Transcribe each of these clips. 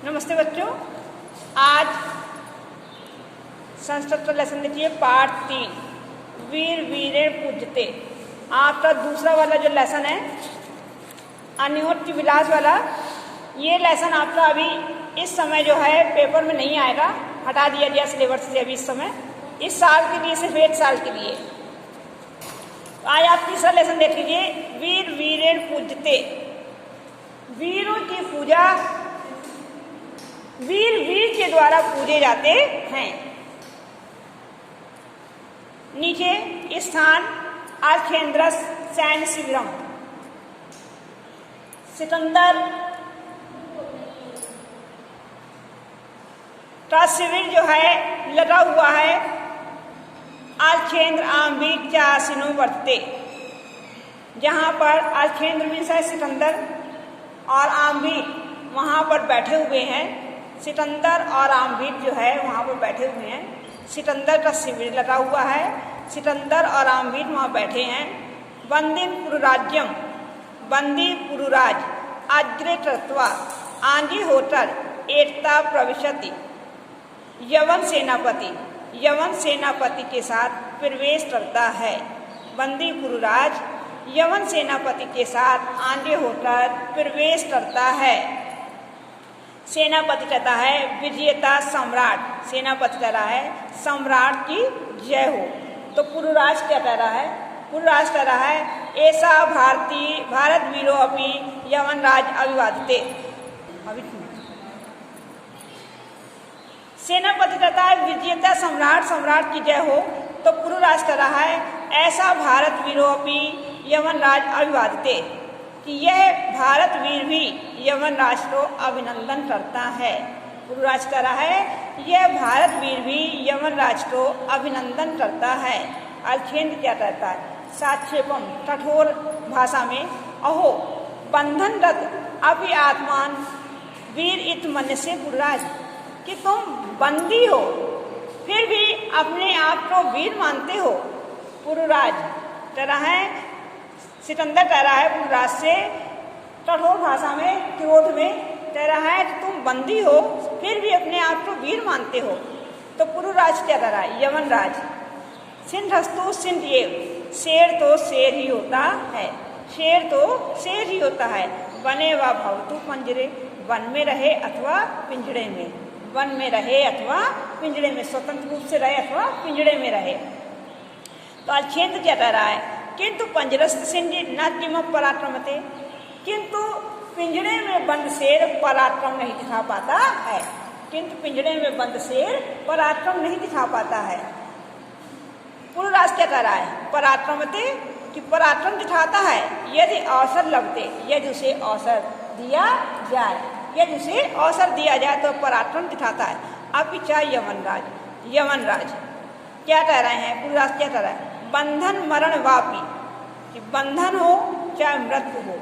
नमस्ते बच्चों, आज संस्कृत का लेसन देखिए पाठ 3 वीर वीरेण पूज्यते। आपका दूसरा वाला जो लेसन है अन्योन्य विलास वाला, ये लेसन आपका अभी इस समय जो है पेपर में नहीं आएगा, हटा दिया गया सिलेबस से अभी इस समय, इस साल के लिए, सिर्फ 1 साल के लिए। तो आज आप तीसरा लेसन देख लीजिए, वीर वीरेण पूज्यते। वीरों की पूजा वीर वीर के द्वारा पूजे जाते हैं। नीचे स्थान अर्केंद्रस सैन्य शिविरम, सिकंदर का शिविर जो है लगा हुआ है अर्केंद्र आम्बीक चासिनो वर्तते, जहाँ पर अर्केंद्र मीन्स है सिकंदर और आम्बीक वहाँ पर बैठे हुए हैं। सिकंदर और आम्बीक जो है वहाँ पर बैठे हुए हैं। सिकंदर का शिविर लगा हुआ है, सिकंदर और आम्बीक वहाँ बैठे हैं। बंदी पुरुराज्यम, बंदी पुरुराज अग्रे कृत्वा आंजी होटर एकता प्रविशति। यवन सेनापति, यवन सेनापति के साथ प्रवेश करता है। बंदी पुरुराज यवन सेनापति के साथ आंजे होकर प्रवेश करता है। सेनापति कहता है विजेता सम्राट, सेनापति कह रहा है सम्राट की जय हो। तो पुरुराज क्या कह रहा है? पुरुराज कह रहा है ऐसा भारत वीरो अपनी यवन राज अभिवादते। सेनापति कहता है विजेता सम्राट, सम्राट की जय हो। तो पुरुराज कह रहा है ऐसा भारत वीरो अपनी यवन राज अभिवादते, कि यह भारत वीर भी यवन राज को अभिनंदन करता है। पुरुराज कह रहा है यह भारत वीर भी यवन राज को अभिनंदन करता है। अर्केंद्र क्या कहता है? साक्षेपम, कठोर भाषा में, अहो बंधनरत अपि आत्मान वीर इत मन से। पुरुराज कि तुम बंदी हो फिर भी अपने आप को वीर मानते हो। पुरुराज कह रहा है, सिकंदर कह रहा है पुरुराज से कठोर भाषा में, क्रोध में कह रहा है कि तुम बंदी हो फिर भी अपने आप को वीर मानते हो। तो पुरुराज क्या कह रहा है? यवन राज सिंहस्तु सिंह, शेर तो शेर ही होता है, शेर तो शेर ही होता है। वने व भवतु पंजरे, वन में रहे अथवा पिंजड़े में, वन में रहे अथवा पिंजड़े में, स्वतंत्र रूप से रहे अथवा पिंजड़े में रहे। तो अर्केंद्र क्या कह रहा है? किंतु पंजरस्थ सिंह न किम पराक्रमते, किंतु पिंजड़े में बंद शेर पराक्रम नहीं दिखा पाता है। किंतु पिंजड़े में बंद शेर पराक्रम नहीं दिखा पाता है। पुरुराज क्या कह रहा है? पराक्रमते, कि पराक्रम दिखाता है यदि अवसर लगते, यदि उसे अवसर दिया जाए, यदि उसे अवसर दिया जाए तो पराक्रम दिखाता है। अपिचा यवन राज, यवन राज क्या कह रहे हैं? पुरुराज क्या कह रहा है? बंधन मरण वापी, कि बंधन हो चाहे मृत्यु हो,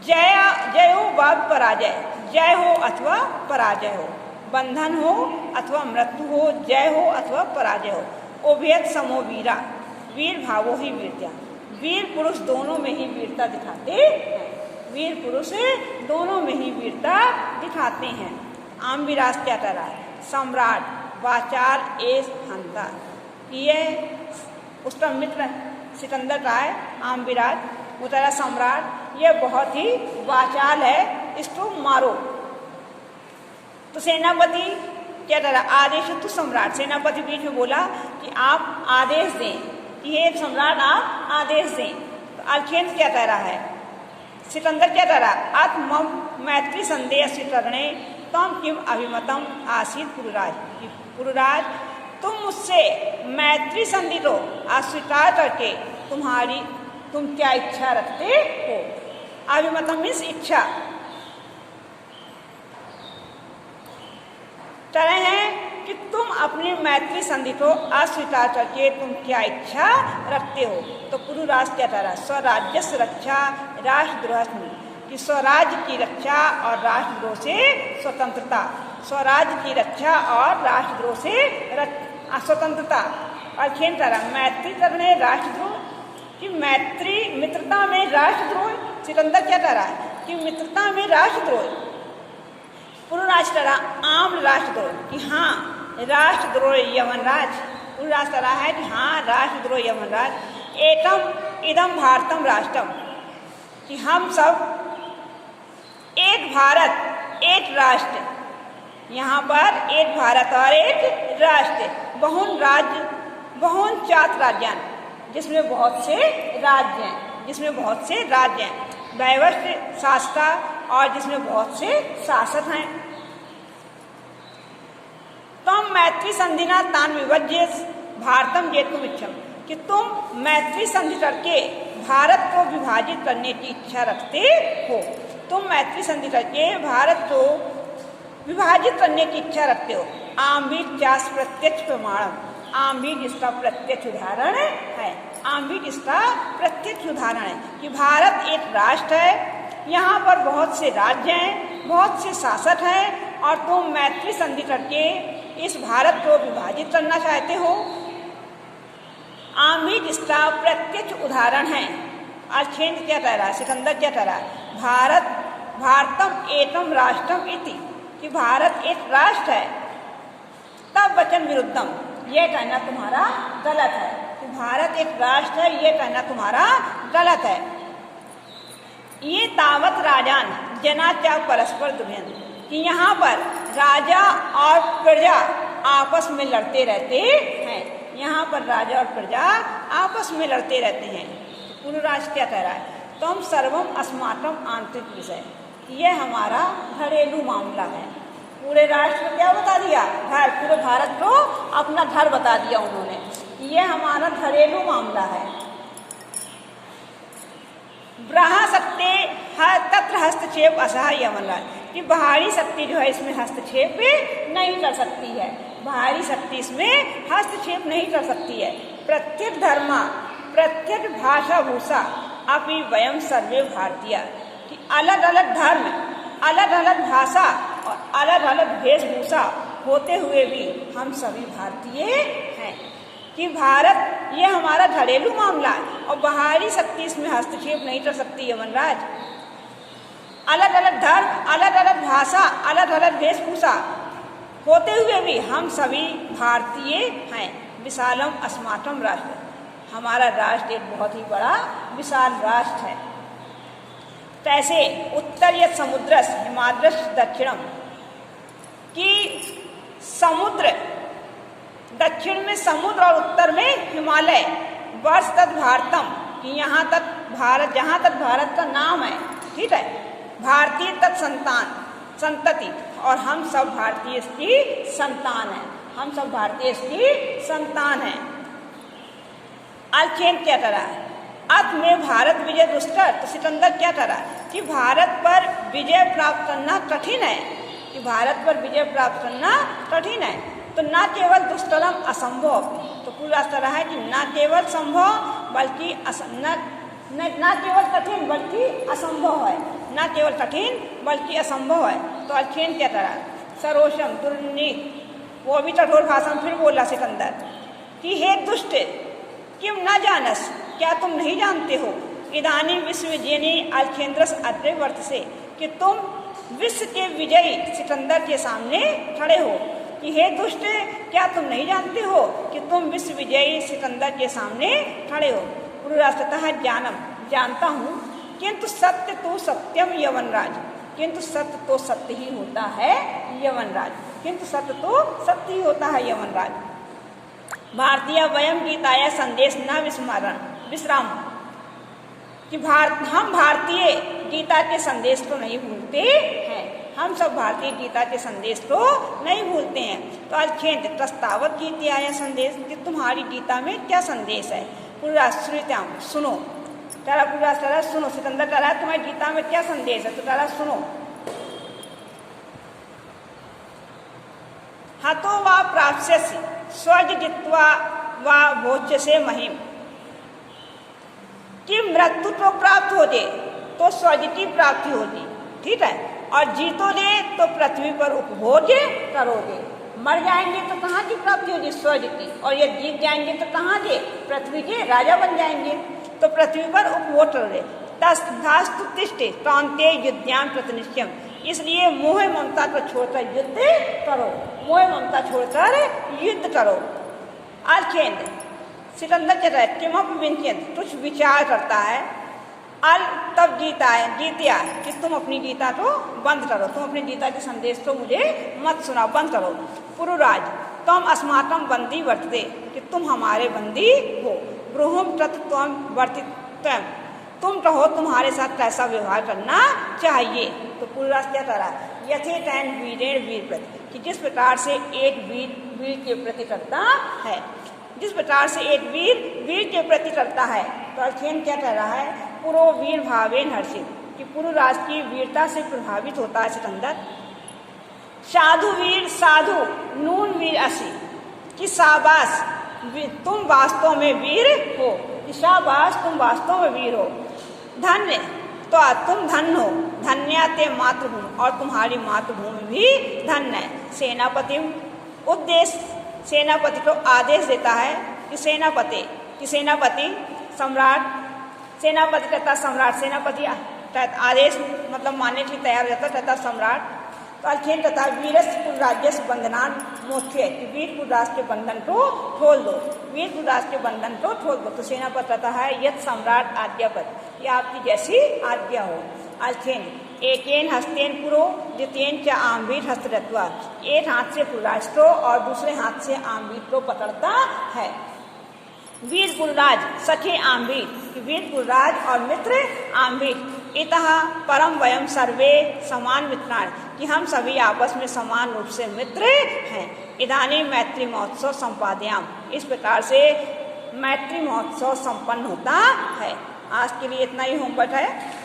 जय हो व पराजय, जय हो अथवा पराजय हो, बंधन हो अथवा मृत्यु हो, जय हो अथवा पराजय हो। उभयत समो वीरा, वीर भावो ही वीरता, वीर पुरुष दोनों में ही वीरता दिखाते हैं। वीर पुरुष दोनों में ही वीरता दिखाते हैं। आम्बिराज क्या कर रहा है? सम्राट वाचार एस हंता, ये उसका मित्र सिकंदर का है आम्बिराज, वो तेरा सम्राट, ये बहुत ही वाचाल है, इसको मारो। तो सेनापति क्या कह रहा? आदेश तो सम्राट, सेनापति बीच में बोला कि आप आदेश दें, कि ये सम्राट आप आदेश दें। तो अर्केंद्र क्या कह रहा है? सिकंदर क्या कह रहा है? आत्म मैत्री संदेह स्वीकरणे तम किम अभिमतम आसीत। पुरुराज, पुरुराज तुम मुझसे मैत्री संधि को अस्वीकार करके तुम क्या इच्छा रखते हो? अभिमतम मीन्स इच्छा। तरह है कि तुम अपनी मैत्री संधि को अस्वीकार करके तुम क्या इच्छा रखते हो। तो पुरुराज क्या कह रहा है? स्वराज्य से रक्षा राष्ट्रद्रोह, कि स्वराज्य की रक्षा और राष्ट्रद्रोह से स्वतंत्रता, स्वराज्य की रक्षा और राष्ट्रद्रोह से स्वतंत्रता। अर्केंद्र कह रहा है मैत्री करने राष्ट्रद्रोह, कि मैत्री मित्रता में राष्ट्रद्रोह। सिकंदर क्या कह रहा है? कि मित्रता में राष्ट्रद्रोह, पूर्व राष्ट्र आम राष्ट्रद्रोह कि हाँ राष्ट्रद्रोह यवनराज, पूर्व राष्ट्र है कि हाँ राष्ट्रद्रोह यवनराज, एतम इदम भारतम राष्ट्रम कि हम सब एक भारत एक राष्ट्र, यहाँ पर एक भारत और एक राष्ट्र, बहुन राज्य बहुन चात राज्यान, जिसमें बहुत से राज्य हैं, जिसमें बहुत से राज्य हैं, वैवस्व शास्त्र और जिसमें बहुत से शासक हैं। तुम मैत्री संधिना तान विभज्य भारतम जेतुम इच्छम कि तुम मैत्री संधि करके भारत को विभाजित करने की इच्छा रखते हो, तुम मैत्री संधि करके भारत को विभाजित करने की इच्छा रखते हो। आम्बीज चास प्रत्यक्ष प्रमाणम, आम्बीज इसका प्रत्यक्ष उदाहरण है, आम्बीज इसका प्रत्यक्ष उदाहरण है कि भारत एक राष्ट्र है, यहाँ पर बहुत से राज्य हैं, बहुत से शासक हैं और तुम मैत्री संधि करके इस भारत को विभाजित करना चाहते हो। आम्बीज इसका प्रत्यक्ष उदाहरण है। अर्चेंद्र क्या कह रहा है, सिकंदर क्या कह रहा है, भारतम एतम राष्ट्रम इति कि भारत एक राष्ट्र है। तब वचन विरुद्धम, यह कहना तुम्हारा गलत है कि भारत एक राष्ट्र है, यह कहना तुम्हारा गलत है। ये तावत राजान जनाचा परस्पर दुभ्यन कि यहाँ पर राजा और प्रजा आपस में लड़ते रहते हैं, यहाँ पर राजा और प्रजा आपस में लड़ते रहते हैं। पूर्व राष्ट्र क्या कह रहा है, तुम सर्वम अस्माकम आंतरिक विषय, यह हमारा घरेलू मामला है। पूरे राष्ट्र को क्या बता दिया, घर, पूरे भारत को अपना घर बता दिया उन्होंने, यह हमारा घरेलू मामला है। ब्रहा शक्ति तत्र हस्तक्षेप असहाय यवनराज कि बाहरी शक्ति जो है इसमें हस्तक्षेप नहीं कर सकती है, बाहरी शक्ति इसमें हस्तक्षेप नहीं कर सकती है। प्रत्येक धर्म प्रत्येक भाषा भूषा अपनी वयम सर्वे भारतीय कि अलग अलग धर्म, अलग अलग भाषा और अलग अलग वेशभूषा होते हुए भी हम सभी भारतीय हैं कि भारत ये हमारा घरेलू मामला है और बाहरी शक्ति इसमें हस्तक्षेप नहीं कर सकती। यवनराज अलग अलग धर्म, अलग अलग भाषा, अलग अलग वेशभूषा होते हुए भी हम सभी भारतीय हैं। विशालम अस्माकम राष्ट्र, हमारा राष्ट्र एक बहुत ही बड़ा विशाल राष्ट्र है। कैसे उत्तर यत समुद्रस हिमाद्रस दक्षिणम कि समुद्र दक्षिण में समुद्र और उत्तर में हिमालय, वर्ष तक भारतम कि यहाँ तक भारत, जहाँ तक भारत का नाम है, ठीक है, भारतीय तक संतान संतति और हम सब भारतीय की संतान हैं, हम सब भारतीय की संतान हैं। अलखेन क्या करा, अत में भारत विजय दुष्कर, तो सिकंदर क्या करा कि भारत पर विजय प्राप्त करना कठिन है, कि भारत पर विजय प्राप्त करना कठिन है। तो न केवल दुष्करम असंभव, तो पूरा तरह है कि न केवल संभव बल्कि न केवल कठिन बल्कि असंभव है, न केवल कठिन बल्कि असंभव है। तो अलखेन क्या करा, सरोषम दुर्नीत, वो भी कठोर भाषा में फिर बोला सिकंदर कि हे दुष्ट किम न जानस, क्या तुम नहीं जानते हो, इदानी विश्व विजयनी अलखेंद्रस अद्रे वर्त से कि तुम विश्व के विजयी सिकंदर के सामने खड़े हो, कि हे दुष्ट क्या तुम नहीं जानते हो कि तुम विश्व विजयी सिकंदर के सामने खड़े हो। पूर्वराष्ट्रतः जानम, जानता हूँ, किंतु सत्य तो सत्यम यवनराज, किंतु सत्य तो सत्य ही होता है यवनराज, किंतु सत्य तो सत्य ही होता है यवनराज। भारतीय वयम गीताया संदेश न विस्मरण विश्राम कि हम भारतीय गीता के संदेश को नहीं भूलते हैं, हम सब भारतीय गीता के संदेश को नहीं भूलते हैं। तो अलखेंद्र प्रस्तावक गीता आया संदेश कि तुम्हारी गीता में क्या संदेश है। पूरा श्रुत्याम सुनो, तारा पूरा सारा सुनो, सिकंदर कह रहा है तुम्हारी गीता में क्या संदेश है, तो तारा सुनो। हतो वा प्राप्स्यसि स्वर्ग जित्वा वा भोज्यसे महिम कि मृत्यु तो प्राप्त हो जाए तो स्वर्ग की प्राप्ति होगी, ठीक है, और जीतोगे तो पृथ्वी पर उपभोग करोगे। मर जाएंगे तो कहाँ की प्राप्ति होगी, स्वर्ग की, और ये जीत जाएंगे तो कहाँ के, पृथ्वी के राजा बन जाएंगे, तो पृथ्वी पर उपभोग करोगे। तस्थास्तुतिष्ठे तान्ते युद्धान प्रतिनित्यम। इसलिए मोह ममता को छोड़कर युद्ध करो, मोह ममता छोड़कर युद्ध करो। अल्खेंद्र सिकंदर चल रहा है किमप विंचेंद्र, कुछ विचार करता है। अल तब गीतिया कि तुम अपनी गीता को बंद करो, तुम अपनी गीता के संदेश को मुझे मत सुनाओ, बंद करो। पुरुराज तुम अस्माकम बंदी वर्तते, कि तुम हमारे बंदी हो। ब्रूहुम तत् त्वम वर्तित्वम, तुम कहो तुम्हारे साथ कैसा व्यवहार करना चाहिए। तो पुरुराज क्या कर रहा है? यथेतैन वीरेण वीर प्रति, कि जिस प्रकार से एक वीर के प्रति करता है, जिस प्रकार से एक वीर के प्रति करता है। तो अल्खेन क्या कह रहा है? पुरो वीर भावेन हर्षित, कि पुरुराज की वीरता से प्रभावित होता है सिकंदर। साधु वीर साधु नून वीर असी, कि शाबाश तुम वास्तव में वीर हो, कि शाबाश तुम वास्तव में वीर हो। धन्य तो तुम धन्य हो, धन्या ते मातृभूमि, और तुम्हारी मातृभूमि भी धन्य है। सेनापति उद्देश्य सेनापति को आदेश देता है कि सेनापति सम्राट, सेनापति कहता सम्राट, सेनापति आदेश मतलब मानने के लिए तैयार रहता, कहता सम्राट। तो अल्खेन कहता वीरस्य पुरुराज्यस्य बंधनान मोक्ष्य, कि वीर पुरुराज के बंधन को खोल दो, वीर पुरुराज के बंधन को खोल दो। तो सेनापति कहता है यत् सम्राट आज्ञापति, ये आपकी जैसी आज्ञा हो। अल्खेन एकेन हस्तेन पुरो द्वितीयन च आम्बीर हस्तरत्वा, एक हाथ से पुरुराज को और दूसरे हाथ से आम्बीर को पकड़ता है। वीर पुरुराज सखे आम्बीर, वीर पुरुराज और मित्र आम्बीर। इतः परम वयम सर्वे समान मित्राण, कि हम सभी आपस में समान रूप से मित्र हैं। इदानीं मैत्री महोत्सव संपादयाम, इस प्रकार से मैत्री महोत्सव संपन्न होता है। आज के लिए इतना ही होमवर्क है।